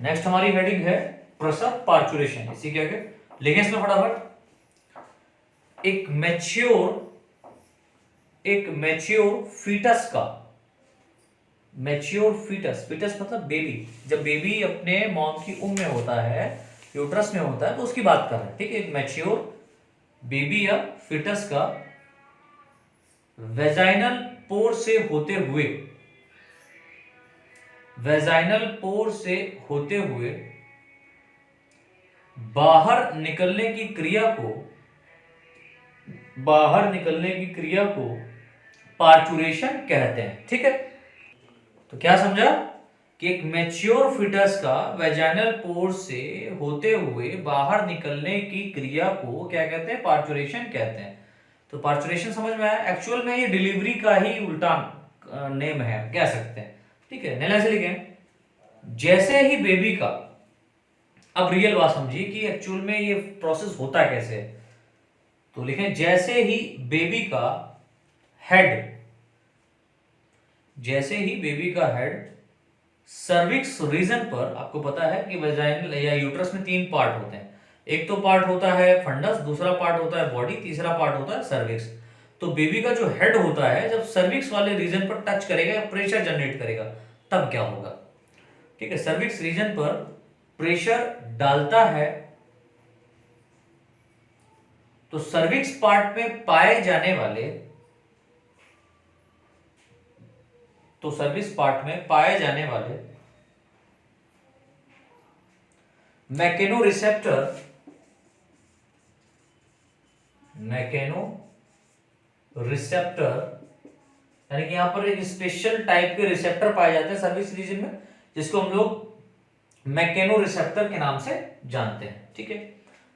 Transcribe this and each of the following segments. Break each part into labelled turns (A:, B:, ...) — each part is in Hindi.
A: नेक्स्ट हमारी हेडिंग है प्रसव पार्चुरेशन। इसी क्या के लिखें इसमें फटाफट। एक मैच्योर फीटस मतलब बेबी, जब बेबी अपने मॉम की उम्र में होता है, यूट्रस में होता है, तो उसकी बात कर रहे हैं। ठीक है, एक मैच्योर बेबी या फीटस का वेजाइनल पोर से होते हुए बाहर निकलने की क्रिया को पार्चुरेशन कहते हैं। ठीक है, तो क्या समझा कि एक मैच्योर फीटस का वेजाइनल पोर से होते हुए बाहर निकलने की क्रिया को क्या कहते हैं? पार्चुरेशन कहते हैं। तो पार्चुरेशन समझ में आया। एक्चुअल में ये डिलीवरी का ही उल्टा नेम है, कह सकते हैं। ठीक है, नीला से लिखें, जैसे ही बेबी का, अब रियल बात समझिए कि एक्चुअल में ये प्रोसेस होता कैसे है। तो लिखें, जैसे ही बेबी का हेड सर्विक्स रीजन पर, आपको पता है कि वेजाइनल या यूट्रस में 3 पार्ट होते हैं। एक तो पार्ट होता है फंडस, दूसरा पार्ट होता है बॉडी, तीसरा पार्ट होता है सर्विक्स। तो बेबी का जो हेड होता है, जब सर्विक्स वाले रीजन पर टच करेगा या प्रेशर जनरेट करेगा, तब क्या होगा? ठीक है, सर्विक्स रीजन पर प्रेशर डालता है तो सर्विक्स पार्ट में पाए जाने वाले मैकेनो रिसेप्टर, यानी कि यहां पर एक स्पेशल टाइप के रिसेप्टर पाए जाते हैं सर्विक्स रीजन में, जिसको हम लोग मैकेनो रिसेप्टर के नाम से जानते हैं। ठीक है,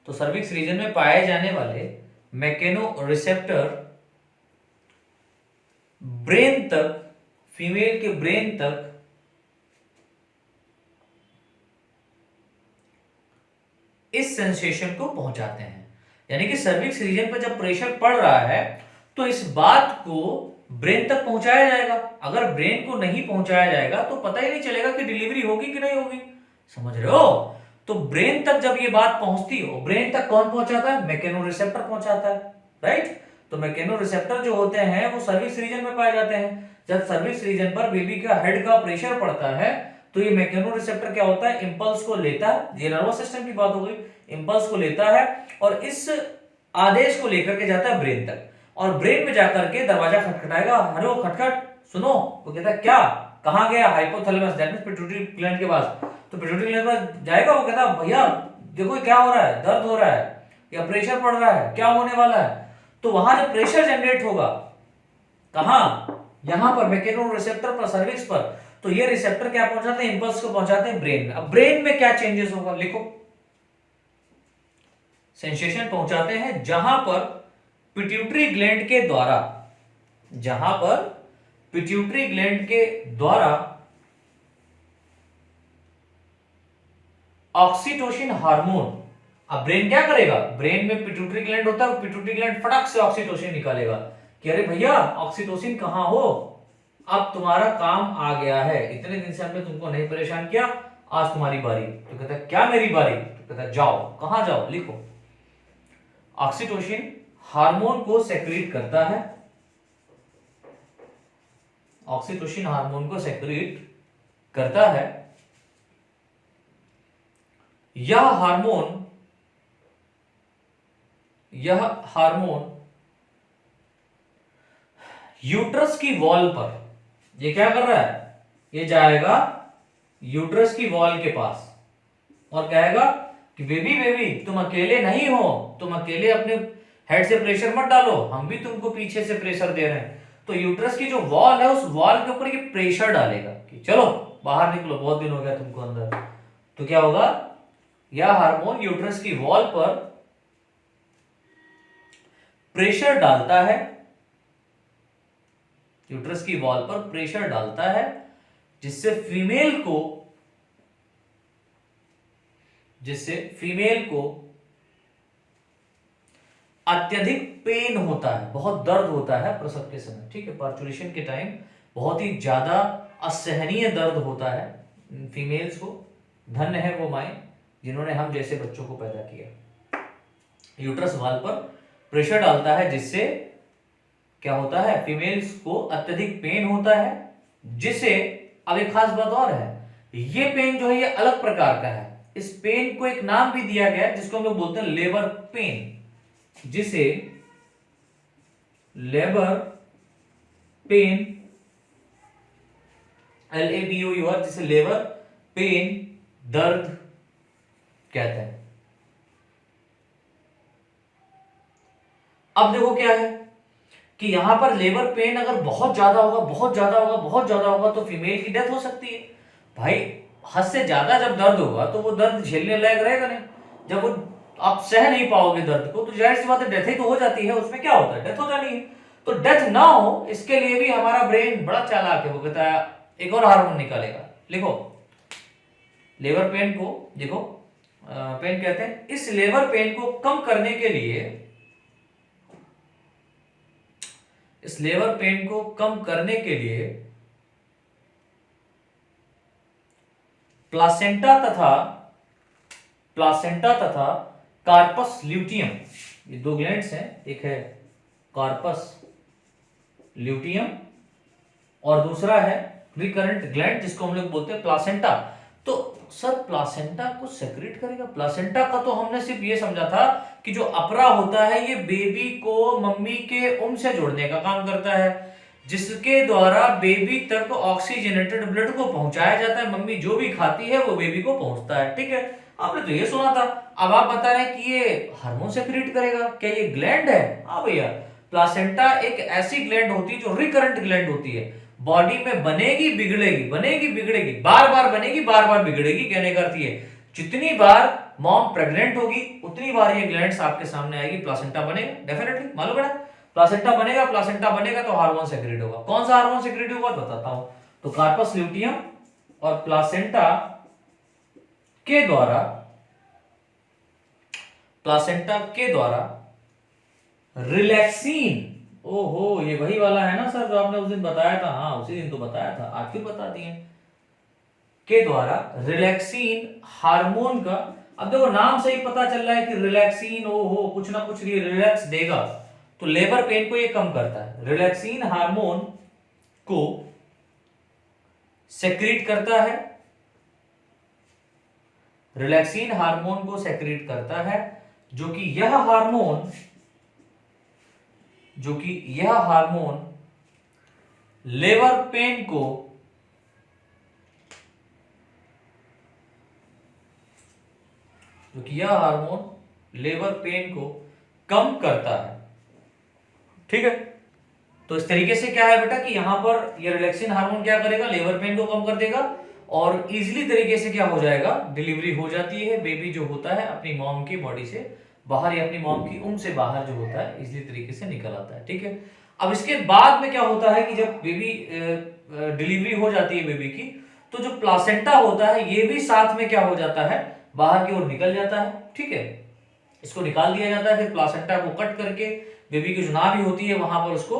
A: तो सर्विक्स रीजन में पाए जाने वाले मैकेनो रिसेप्टर फीमेल के ब्रेन तक इस सेंसेशन को पहुंचाते हैं। यानी कि सर्विक्स रीजन पर जब प्रेशर पड़ रहा है, तो इस बात को ब्रेन तक पहुंचाया जाएगा। अगर ब्रेन को नहीं पहुंचाया जाएगा तो पता ही नहीं चलेगा कि डिलीवरी होगी कि नहीं होगी। समझ रहे हो? तो ब्रेन तक जब ये बात पहुंचती हो, ब्रेन तक कौन पहुंचाता है? मैकेनो रिसेप्टर पहुंचाता है, राइट। तो मैकेनो रिसेप्टर जो होते हैं वो सर्विक्स रीजन में पाए जाते हैं। जब सर्विक्स रीजन पर बेबी का हेड का प्रेशर पड़ता है, तो ये मैकेनो रिसेप्टर क्या होता है? इंपल्स को लेता है। ये नर्वस सिस्टम की बात हो गई। इंपल्स को लेता है और इस आदेश को लेकर के जाता है ब्रेन तक, और ब्रेन में जाकर के दरवाजा खटखटाएगा। हेलो, खटखट, सुनो। वो कहता है क्या? कहां गया? Hypothalamus, that means pituitary gland के पास। तो पिट्यूटरी ग्लैंड के पास जाएगा। वो कहता है भैया देखो क्या हो रहा है, दर्द हो रहा है या प्रेशर पड़ रहा है, क्या होने वाला है? तो वहां जब प्रेशर जनरेट होगा, कहां? यहां पर मैकेनो रिसेप्टर पर, सर्विक्स पर, तो ये रिसेप्टर क्या पहुंचाते हैं? इंपल्स को पहुंचाते हैं ब्रेन में। अब ब्रेन में क्या चेंजेस होगा? लिखो, सेंसेशन पहुंचाते हैं जहां पर पिट्यूटरी ग्लैंड के द्वारा ऑक्सीटोसिन हार्मोन। अब ब्रेन क्या करेगा? ब्रेन में पिट्यूटरी ग्लैंड होता है, पिट्यूटरी ग्लैंड फटक से ऑक्सीटोसिन निकालेगा कि अरे भैया ऑक्सीटोसिन कहां हो, अब तुम्हारा काम आ गया है, इतने दिन से हमने तुमको नहीं परेशान किया, आज तुम्हारी बारी। तो कहता है क्या मेरी बारी? तो कहता है जाओ। कहां जाओ? लिखो, ऑक्सीटोसिन हार्मोन को सेक्रेट करता है, ऑक्सीटोसिन हार्मोन को सेक्रेट करता है। यह हार्मोन यूट्रस की वॉल पर, ये क्या कर रहा है? ये जाएगा यूट्रस की वॉल के पास और कहेगा कि बेबी तुम अकेले नहीं हो, तुम अकेले अपने हेड से प्रेशर मत डालो, हम भी तुमको पीछे से प्रेशर दे रहे हैं। तो यूट्रस की जो वॉल है, उस वॉल के ऊपर ये प्रेशर डालेगा कि चलो बाहर निकलो, बहुत दिन हो गया तुमको अंदर। तो क्या होगा? यह हार्मोन यूट्रस की वॉल पर प्रेशर डालता है, यूट्रस की वॉल पर प्रेशर डालता है, जिससे फीमेल को अत्यधिक पेन होता है, बहुत दर्द होता है प्रसव के समय। ठीक है, पार्चुरेशन के टाइम बहुत ही ज्यादा असहनीय दर्द होता है फीमेल्स को, धन्य है वो माएँ जिन्होंने हम जैसे बच्चों को पैदा किया। यूट्रस वाल पर प्रेशर डालता है जिससे क्या होता है, फीमेल्स को अत्यधिक पेन होता है, जिसे, अब एक खास बात और है, ये पेन जो है ये अलग प्रकार का है। इस पेन को एक नाम भी दिया गया है जिसको हम लोग बोलते हैं लेबर पेन, जिसे लेबर पेन, LABOUR, जिसे लेबर पेन, दर्द कहते हैं। अब देखो क्या है कि यहां पर लेबर पेन अगर बहुत ज्यादा होगा, बहुत ज्यादा होगा, बहुत ज्यादा होगा तो फीमेल की डेथ हो सकती है। भाई हद से ज्यादा जब दर्द होगा तो वो दर्द झेलने लायक रहेगा नहीं। जब वो आप सह नहीं पाओगे दर्द को तो जाहिर सी बात है डेथ ही तो हो जाती है। उसमें क्या होता है, डेथ हो जानी है। तो डेथ ना हो इसके लिए भी हमारा ब्रेन बड़ा चालाक है, वो कहता है एक और हार्मोन निकालेगा। लिखो लेबर पेन को, देखो पेन कहते हैं, इस लेबर पेन को कम करने के लिए, इस लेबर पेन को कम करने के लिए प्लासेंटा तथा कार्पस ल्यूटियम, ये दो ग्लैंड्स हैं, एक है कार्पस ल्यूटियम और दूसरा है रिकरेंट ग्लैंड जिसको हम लोग बोलते हैं प्लासेंटा। तो सर प्लासेंटा को सेक्रेट करेगा? प्लासेंटा का तो हमने सिर्फ ये समझा था कि जो अपरा होता है ये बेबी को मम्मी के उम से जोड़ने का काम करता है, जिसके द्वारा बेबी तक ऑक्सीजनेटेड ब्लड को पहुंचाया जाता है। मम्मी जो भी खाती है वो बेबी को पहुंचता है, ठीक है। आपने तो ये सुना था। अब आप बता रहे हैं कि ये हार्मोन सेक्रेट करेगा, क्या ये ग्लैंड है? हाँ भैया, प्लासेंटा एक ऐसी ग्लैंड होती है जो रिकरेंट ग्लैंड होती है, बॉडी में बनेगी बिगड़ेगी, बनेगी बिगड़ेगी, बार बार बनेगी बार बार बिगड़ेगी। कहने का अर्थ ये, जितनी बार मॉम प्रेग्नेंट होगी उतनी बार ये ग्लैंड्स आपके सामने आएगी, प्लासेंटा बनेगा डेफिनेटली। मालूम है ना, प्लासेंटा बनेगा, प्लासेंटा बनेगा तो हार्मोन सेक्रेट होगा। कौन सा हार्मोन सेक्रेट होगा बताता हूं। तो कार्पस ल्यूटियम और प्लासेंटा के द्वारा, प्लासेंटा के द्वारा रिलैक्सिन, ओहो ये वही वाला है ना सर जो आपने उस दिन बताया था। हाँ उसी दिन तो बताया था, आज फिर बता दिए, के द्वारा रिलैक्सिन हार्मोन का, अब देखो नाम से ही पता चल रहा है कि रिलैक्सिन, ओहो कुछ ना कुछ रिलैक्स देगा, तो लेबर पेन को ये कम करता है। रिलैक्सिन हार्मोन को सेक्रेट करता है, रिलैक्सिन हार्मोन को सेक्रेट करता है, जो कि यह हार्मोन लेबर पेन को, जो कि यह हार्मोन लेबर पेन को कम करता है, ठीक है। तो इस तरीके से क्या है बेटा कि यहां पर ये रिलैक्सिन हार्मोन क्या करेगा, लेबर पेन को कम कर देगा और इजीली तरीके से क्या हो जाएगा, डिलीवरी हो जाती है। बेबी जो होता है अपनी मॉम की बॉडी से बाहर या अपनी मॉम की उम से बाहर जो होता है इजीली तरीके से निकल आता है, ठीक है। अब इसके बाद में क्या होता है कि जब बेबी डिलीवरी हो जाती है बेबी की, तो जो प्लासेंटा होता है ये भी साथ में क्या हो जाता है, बाहर की ओर निकल जाता है, ठीक है। इसको निकाल दिया जाता है, फिर प्लासेंटा को कट करके बेबी की जो नाभि होती है वहां पर उसको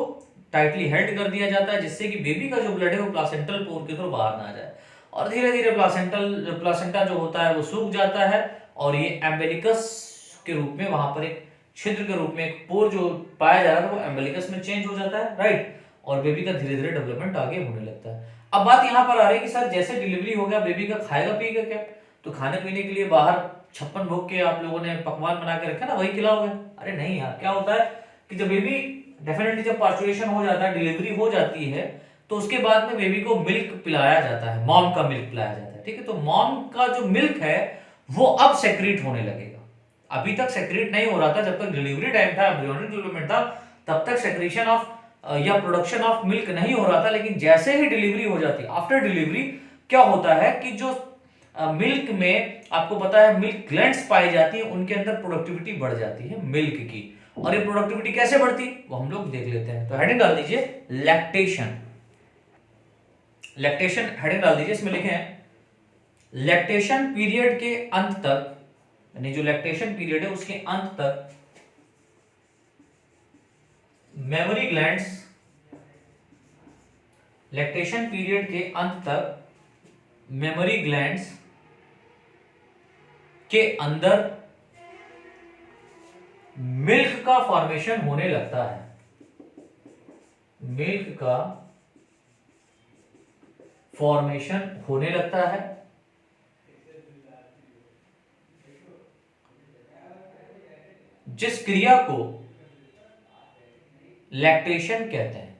A: टाइटली हेल्ड कर दिया जाता है, जिससे कि बेबी का जो ब्लड है वो प्लासेंटल पोर के थ्रू बाहर ना जाए। और धीरे धीरे प्लासेंटा जो होता है वो सूख जाता है और ये एम्बेलिकस के रूप में, वहां पर एक छिद्र के रूप में एक पोर जो पाया जा रहा था वो एम्बेलिकस में चेंज हो जाता है, राइट। और बेबी का धीरे धीरे डेवलपमेंट आगे होने लगता है। अब बात यहाँ पर आ रही है कि सर जैसे डिलीवरी हो गया बेबी का, खाएगा पिएगा क्या? तो खाने पीने के लिए बाहर 56 भोग के आप लोगों ने पकवान बना के रखा ना, वही खिलाओगे? अरे नहीं यार, क्या होता है कि जब बेबी डेफिनेटली जब पार्चुरेशन हो जाता है, डिलीवरी हो जाती है, तो उसके बाद में बेबी को मिल्क पिलाया जाता है, मॉम का मिल्क पिलाया जाता है, ठीक है। तो मॉम का जो मिल्क है वो अब सेक्रेट होने लगेगा। अभी तक सेक्रेट नहीं हो रहा था, जब तक डिलीवरी टाइम था, एम्ब्रियोनिक डेवलपमेंट था, तब तक सेक्रेशन ऑफ या प्रोडक्शन ऑफ मिल्क नहीं हो रहा था। लेकिन जैसे ही डिलीवरी हो जाती है, आफ्टर डिलीवरी क्या होता है कि जो मिल्क में आपको पता है मिल्क ग्लैंड्स पाई जाती है, उनके अंदर प्रोडक्टिविटी बढ़ जाती है मिल्क की। और ये प्रोडक्टिविटी कैसे बढ़ती वो हम लोग देख लेते हैं। तो हेडिंग डाल दीजिए लैक्टेशन, लैक्टेशन हेडिंग डाल दीजिए, इसमें लिखे हैं लैक्टेशन पीरियड के अंत तक, यानी जो लैक्टेशन पीरियड है उसके अंत तक मेमोरी ग्लैंड्स, लैक्टेशन पीरियड के अंत तक मेमोरी ग्लैंड्स के अंदर मिल्क का फॉर्मेशन होने लगता है, मिल्क का फॉर्मेशन होने लगता है, जिस क्रिया को लैक्टेशन कहते हैं।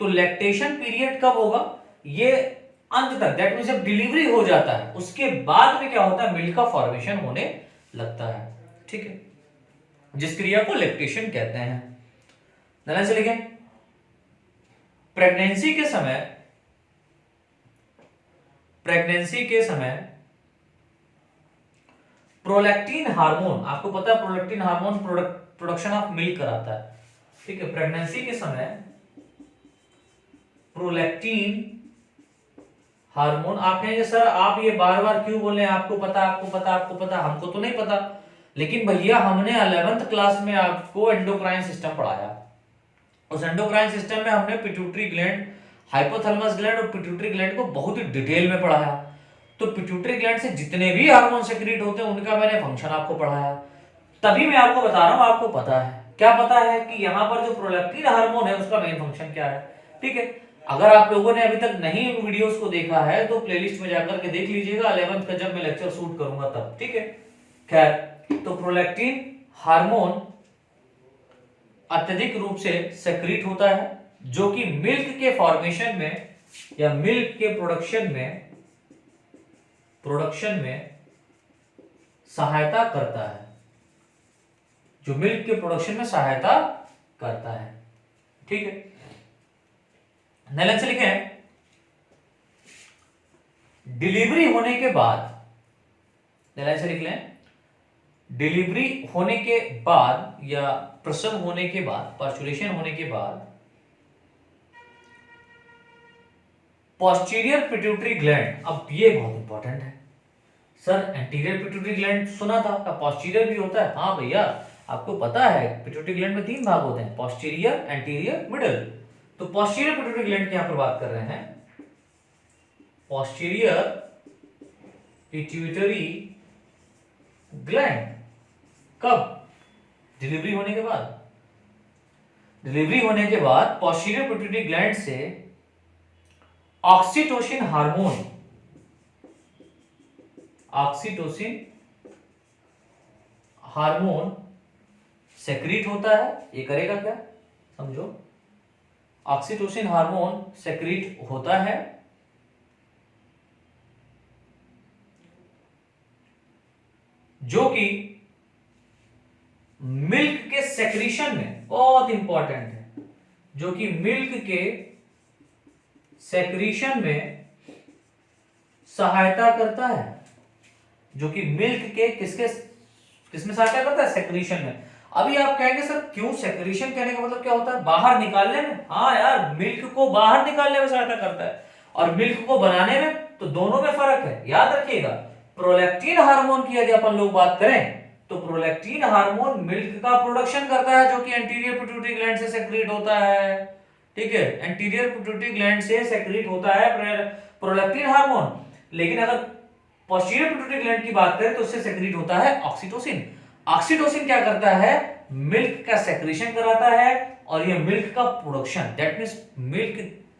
A: तो लैक्टेशन पीरियड कब होगा? ये अंत तक, दैट मीन जब डिलीवरी हो जाता है उसके बाद में क्या होता है, मिल्क का फॉर्मेशन होने लगता है। ठीक है, जिस क्रिया को लैक्टेशन कहते हैं। ध्यान से लिखें, प्रेगनेंसी के समय, प्रेगनेंसी के समय प्रोलैक्टिन हार्मोन, आपको पता है prolactin hormone production of milk कराता है। ठीक है, प्रेगनेंसी के समय प्रोलैक्टिन हार्मोन, आप कहेंगे सर आप ये बार बार क्यों बोल रहे हैं, आपको पता आपको पता आपको पता, हमको तो नहीं पता। लेकिन भैया हमने 11th क्लास में आपको एंडोक्राइन सिस्टम पढ़ाया। उस एंडोक्राइन सिस्टम में हमने पिट्यूटरी ग्लैंड, हाइपोथैलेमस ग्लैंड और पिट्यूटरी ग्लैंड को बहुत ही डिटेल में पढ़ाया। तो पिट्यूटरी ग्लैंड से जितने भी हार्मोन सेक्रेट होते हैं उनका मैंने फंक्शन आपको पढ़ाया। तभी मैं आपको बता रहा हूं, आपको पता है, क्या पता है कि यहां पर जो प्रोलैक्टिन हार्मोन है उसका मेन फंक्शन क्या है। ठीक है, अगर आप लोगों ने अभी तक नहीं इन वीडियोस को देखा है तो प्लेलिस्ट में जाकर के देख लीजिएगा 11th का जब मैं लेक्चर शूट करूंगा तब। ठीक है, खैर, तो प्रोलैक्टिन हार्मोन अत्यधिक रूप से सेक्रेट होता है जो कि मिल्क के फॉर्मेशन में या मिल्क के प्रोडक्शन में सहायता करता है, जो मिल्क के प्रोडक्शन में सहायता करता है। ठीक है, नैलन से लिखे हैं, डिलीवरी होने के बाद, नैलन से लिख लें, डिलीवरी होने के बाद या प्रसव होने के बाद, पास्चुरेशन होने के बाद पोस्टीरियर पिट्यूटरी ग्लैंड, अब ये बहुत इंपॉर्टेंट है सर, एंटीरियर पिट्यूटरी ग्लैंड सुना था, क्या पोस्टीरियर भी होता है? हाँ भैया, आपको पता है पिट्यूटरी ग्लैंड में 3 भाग होते हैं, पोस्टीरियर, एंटीरियर, मिडल। तो पोस्टीरियर पिट्यूटरी ग्लैंड की यहां पर बात कर रहे हैं, पोस्टीरियर पिट्यूटरी ग्लैंड कब? डिलीवरी होने के बाद। डिलीवरी होने के बाद पोस्टीरियर पिट्यूटरी ग्लैंड से oxytocin hormone, oxytocin hormone secrete होता है। ये करेगा क्या, समझो, ऑक्सीटोसिन हार्मोन सेक्रीट होता है जो कि मिल्क के सेक्रीशन में, बहुत इंपॉर्टेंट है, जो कि मिल्क के सेक्रीशन में सहायता करता है, जो कि मिल्क के किसमें सहायता करता है? सेक्रीशन में। अभी आप कहेंगे सर क्यों सेक्रीशन, कहने का मतलब क्या होता है? बाहर निकालने में। हाँ यार, मिल्क को बाहर निकालने में सहायता करता है और मिल्क को बनाने में, तो दोनों में फर्क है, याद रखिएगा। प्रोलैक्टिन हार्मोन की यदि अपन लोग बात करें तो प्रोलैक्टिन हार्मोन मिल्क का प्रोडक्शन करता है जो कि एंटीरियर पिट्यूटरी ग्लैंड से सेक्रेट होता है। ठीक है, एंटीरियर पिट्यूटरी ग्लैंड से सेक्रेट होता है प्रोलैक्टिन हार्मोन। लेकिन अगर पोस्टीरियर पिट्यूटरी ग्लैंड की बात करें तो उससे सेक्रेट होता है ऑक्सीटोसिन। ऑक्सीटोसिन क्या करता है? मिल्क का सेक्रेशन कराता है और ये मिल्क का प्रोडक्शन, दैट मींस मिल्क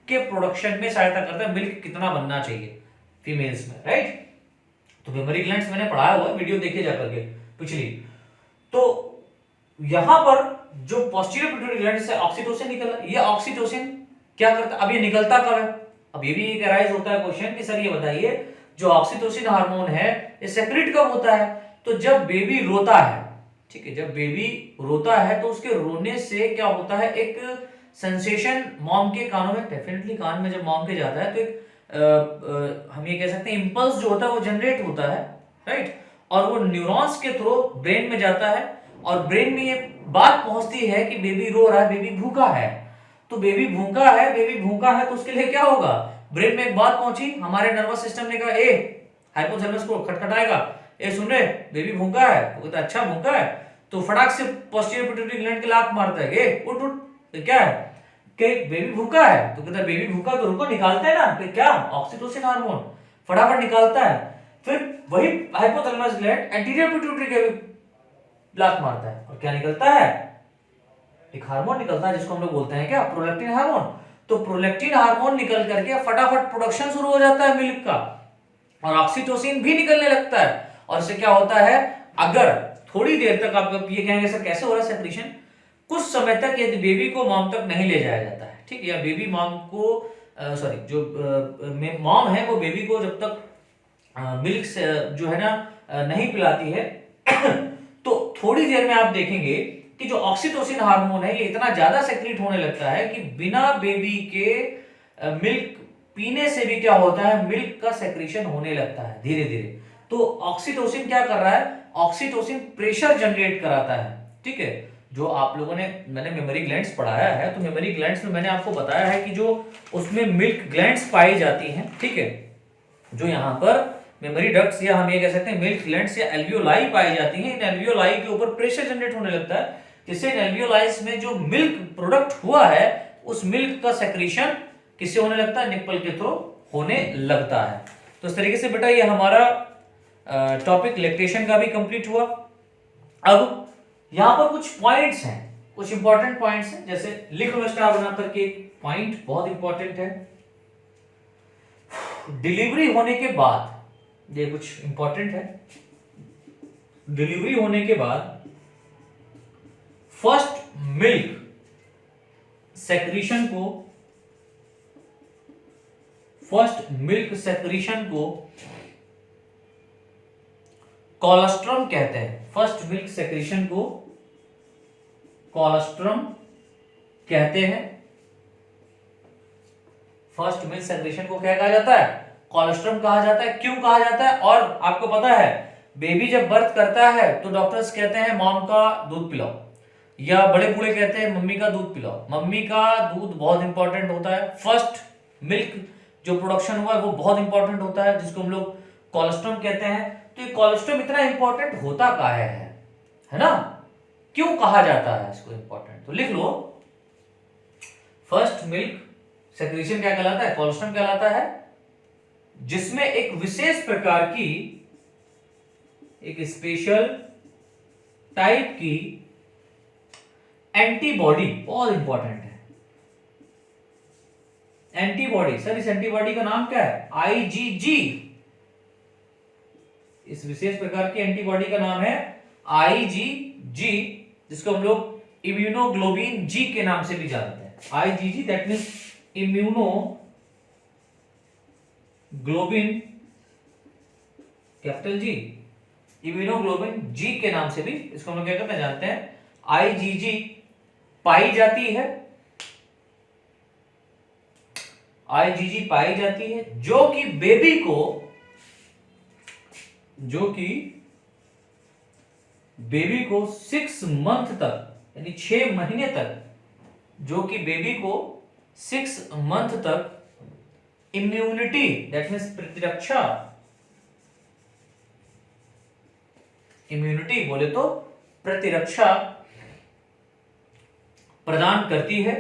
A: के प्रोडक्शन में सहायता करता है। मिल्क कितना बनना चाहिए फीमेल्स में, राइट? तो मेमोरी ग्लैंड्स मैंने पढ़ाया हुआ है, वीडियो देखे जाकर के पिछली। तो यहां पर जो पोस्टीरियर पिट्यूटरी ग्लैंड से ऑक्सीटोसिन निकला, ये ऑक्सीटोसिन क्या करता है? अब ये निकलता कब है? अब ये भी एक अराइज होता है क्वेश्चन कि सर ये बताइए जो ऑक्सीटोसिन हार्मोन है ये सेक्रेट कब होता है? तो जब बेबी रोता है। ठीक है, जब बेबी रोता है तो उसके रोने से क्या होता है, एक सेंसेशन मॉम के कानों में, डेफिनेटली कान में जब मॉम के जाता है तो एक हम ये कह सकते हैं इंपल्स जो होता है वो जनरेट होता है, राइट? और वो न्यूरॉन्स के थ्रू ब्रेन में जाता है और ब्रेन में ये बात पहुंचती है कि बेबी रो रहा है, बेबी भूखा है। तो बेबी भूखा है, बेबी भूखा है तो उसके लिए क्या होगा? ब्रेन में एक बात पहुंची, हमारे नर्वस सिस्टम ने कहा ए, हाइपोथैलेमस को खटखटाएगा, ए सुन रहे बेबी भूखा है, तो कहता अच्छा भूखा है, तो फटाक से पोस्टीरियर पिट्यूटरी ग्लैंड के लात मारता है, ए उठ उठ, तो क्या है कि बेबी भूखा है, तो कहता बेबी भूखा तो रुको निकालते हैं ना, तो क्या? ऑक्सीटोसिन हार्मोन फटाफट निकालता है। फिर वही हाइपोथैलेमस ग्लैंड एंटीरियर पिट्यूटरी के भी ब्लॉक मारता है और क्या निकलता है, एक हार्मोन निकलता है जिसको हम लोग बोलते हैं क्या, प्रोलैक्टिन हार्मोन। तो प्रोलैक्टिन हार्मोन निकल करके फटाफट प्रोडक्शन शुरू हो जाता है मिल्क का, और ऑक्सीटोसिन भी निकलने लगता है। और इससे क्या होता है, अगर थोड़ी देर तक आप ये कहेंगे सर कैसे हो रहा है सेक्रीशन, कुछ समय तक यदि बेबी को मॉम तक नहीं ले जाया जाता है, ठीक है, या बेबी मॉम को सॉरी जो मॉम है वो बेबी को जब तक मिल्क जो है ना नहीं पिलाती है तो थोड़ी देर में आप देखेंगे कि जो ऑक्सीटोसिन हार्मोन है ये इतना ज्यादा सेक्रेट होने लगता है कि बिना बेबी के मिल्क पीने से भी क्या होता है, मिल्क का सेक्रेशन होने लगता है धीरे धीरे। तो ऑक्सीटोसिन क्या कर रहा है, ऑक्सीटोसिन प्रेशर जनरेट कराता है, ठीक है। जो आप लोगों ने, मैंने मेमोरी ग्लैंड्स पढ़ाया है, तो मेमोरी ग्लैंड्स में मैंने आपको बताया है कि जो उसमें मिल्क ग्लैंड्स पाई जाती हैं, ठीक है, जो यहाँ पर मेमोरी डक्ट्स या हम ये कह सकते हैं मिल्क ग्लैंड्स या एल्वियोलाई पाई जाती हैं, इन एल्वियोलाई के ऊपर प्रेशर जनरेट होने लगता है, जिससे इन एल्वियोलाइज में जो मिल्क प्रोडक्ट हुआ है उस मिल्क का सेक्रेशन किससे होने लगता है, निप्पल के थ्रू होने लगता है। तो इस तरीके से बेटा ये हमारा टॉपिक लैक्टेशन का भी कंप्लीट हुआ। अब यहां पर कुछ पॉइंट्स हैं, कुछ इंपॉर्टेंट पॉइंट्स हैं, जैसे लिख लो स्टार बना करके, पॉइंट बहुत इंपॉर्टेंट है। डिलीवरी होने के बाद, ये कुछ इंपॉर्टेंट है, डिलीवरी होने के बाद फर्स्ट मिल्क सेक्रीशन को, फर्स्ट मिल्क सेक्रीशन को कोलोस्ट्रम कहते हैं। फर्स्ट मिल्क सेक्रीशन को कोलोस्ट्रम कहते हैं। फर्स्ट मिल्क सेक्रेशन को क्या कहा जाता है, कोलोस्ट्रम कहा जाता है। क्यों कहा जाता है, और आपको पता है बेबी जब बर्थ करता है तो डॉक्टर्स कहते हैं मॉम का दूध पिलाओ, या बड़े बूढ़े कहते हैं मम्मी का दूध पिलाओ। मम्मी का दूध बहुत इंपॉर्टेंट होता है, फर्स्ट मिल्क जो प्रोडक्शन हुआ है वो बहुत इंपॉर्टेंट होता है, जिसको हम लोग कोलोस्ट्रम कहते हैं। तो ये कोलोस्ट्रम इतना इंपॉर्टेंट होता काहे है ना, क्यों कहा जाता है इसको इंपॉर्टेंट, तो लिख लो फर्स्ट मिल्क सेक्रेशन क्या कहलाता है, कोलोस्ट्रम कहलाता है, जिसमें एक विशेष प्रकार की, एक स्पेशल टाइप की एंटीबॉडी, बहुत इंपॉर्टेंट है एंटीबॉडी। सर इस एंटीबॉडी का नाम क्या है, आईजीजी। इस विशेष प्रकार की एंटीबॉडी का नाम है आईजीजी, जिसको हम लोग इम्यूनोग्लोबिन जी के नाम से भी जानते हैं। IgG that means immunoglobin capital G, immunoglobin G के नाम से भी इसको हम लोग क्या करते हैं जानते हैं। आईजीजी पाई जाती है, आईजीजी पाई जाती है जो कि बेबी को, जो कि बेबी को 6 मंथ तक, यानी 6 महीने तक, जो कि बेबी को 6 मंथ तक इम्यूनिटी दैट मीन्स प्रतिरक्षा, इम्यूनिटी बोले तो प्रतिरक्षा प्रदान करती है।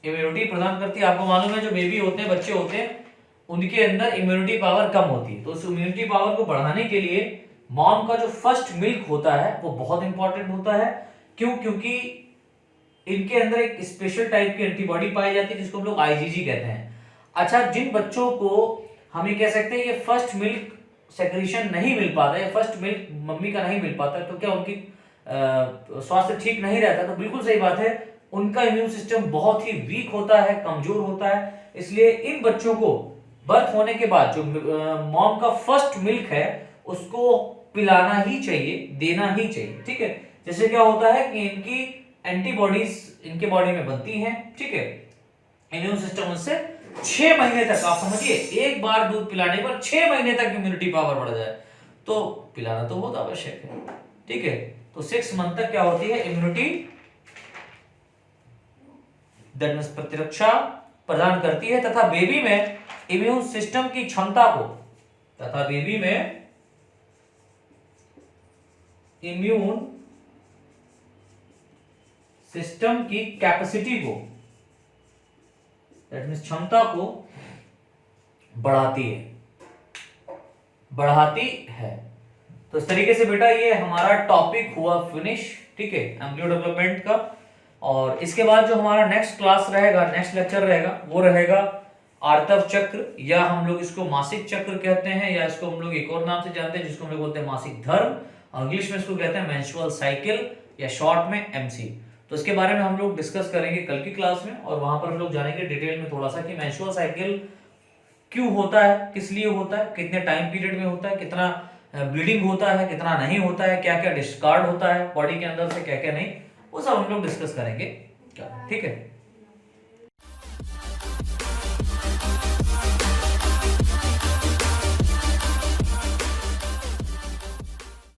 A: इम्यूनिटी प्रदान करती है। आपको मालूम है जो बेबी होते हैं, बच्चे होते हैं, उनके अंदर इम्यूनिटी पावर कम होती है, तो उस इम्यूनिटी पावर को बढ़ाने के लिए मॉम का जो फर्स्ट मिल्क होता है वो बहुत इंपॉर्टेंट होता है। क्यों, क्योंकि इनके अंदर एक स्पेशल टाइप की एंटीबॉडी पाई जाती है जिसको हम लोग आईजीजी कहते हैं। अच्छा, जिन बच्चों को हम ये कह सकते हैं ये फर्स्ट मिल्क सेक्रेशन नहीं मिल पाता है, फर्स्ट मिल्क मम्मी का नहीं मिल पाता है, तो क्या उनकी स्वास्थ्य ठीक नहीं रहता, तो बिल्कुल सही बात है, उनका इम्यून सिस्टम बहुत ही वीक होता है, कमजोर होता है। इसलिए इन बच्चों को बर्थ होने के बाद जो मॉम का फर्स्ट मिल्क है उसको पिलाना ही चाहिए, देना ही चाहिए, ठीक है। जैसे क्या होता है कि इनकी एंटीबॉडीज इनके बॉडी में बनती हैं, ठीक है, इम्यून सिस्टम उससे 6 महीने तक, आप समझिए एक बार दूध पिलाने पर 6 महीने तक इम्यूनिटी पावर बढ़ जाए, तो पिलाना तो बहुत आवश्यक है, ठीक है। तो 6 मंथ तक क्या होती है, इम्यूनिटी दैट मींस प्रतिरक्षा प्रदान करती है, तथा बेबी में इम्यून सिस्टम की क्षमता को, तथा बेबी में इम्यून सिस्टम की कैपेसिटी को दैट मींस क्षमता को बढ़ाती है। बढ़ाती है। तो इस तरीके से बेटा ये हमारा टॉपिक हुआ फिनिश, ठीक है, एम्ब्रियो डेवलपमेंट का। और इसके बाद जो हमारा नेक्स्ट क्लास रहेगा, नेक्स्ट लेक्चर रहेगा, वो रहेगा आर्तव चक्र, या हम लोग इसको मासिक चक्र कहते हैं, या इसको हम लोग एक और नाम से जानते हैं जिसको हम लोग बोलते हैं मासिक धर्म, इंग्लिश में इसको कहते हैं मेंस्ट्रुअल साइकिल, या शॉर्ट में एमसी। तो इसके बारे में हम लोग डिस्कस करेंगे कल की क्लास में, और वहां पर हम लोग जानेंगे डिटेल में थोड़ा सा कि मेंस्ट्रुअल साइकिल क्यों होता है, किस लिए होता है, कितने टाइम पीरियड में होता है, कितना ब्लीडिंग होता है, कितना नहीं होता है, क्या क्या डिस्कार्ड होता है बॉडी के अंदर से, क्या क्या नहीं, वो सब हम लोग डिस्कस करेंगे, ठीक है।